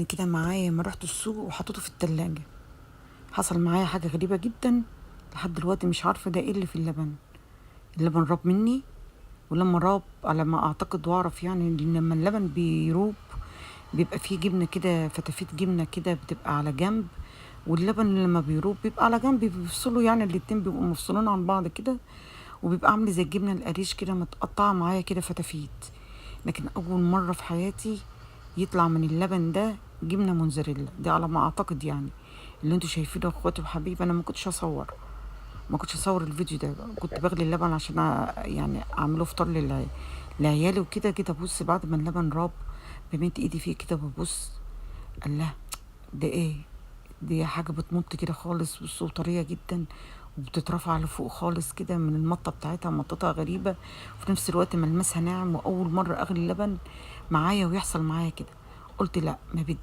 لبن كده معايا ما رحت السوق وحطيته في التلاجة. حصل معايا حاجة غريبة جدا. لحد دلوقتي مش عارفة ده ايه اللي في اللبن. اللبن راب مني. ولما راب على ما اعتقد واعرف يعني إن لما اللبن بيروب بيبقى فيه جبنة كده، فتافيت جبنة كده بتبقى على جنب. واللبن لما بيروب بيبقى على جنب، بيفصلوا يعني الاتنين بيبقوا مفصولين عن بعض كده. وبيبقى عامل زي الجبنة القريش كده متقطعة معايا كده فتافيت. لكن أول مرة في حياتي يطلع من اللبن ده جبنة موتزاريلا، دي على ما أعتقد يعني. اللي انتوا شايفينه يا اخواتي وحبيبي، أنا ما كنتش أصور الفيديو ده. كنت بغلي اللبن عشان يعني أعمله فطار لعيالي وكده. كده بص، بعد ما اللبن راب بمد ايدي فيه كده ببص. الله، ده ايه؟ دي حاجة بتمط كده خالص، بص، وطرية جدا. وبتترفع لفوق خالص كده من المطة بتاعتها، مطتها غريبة. وفي نفس الوقت ملمسها ناعم، وأول مرة أغلي اللبن معايا ويحصل معايا كده. قلت لا، ما بدي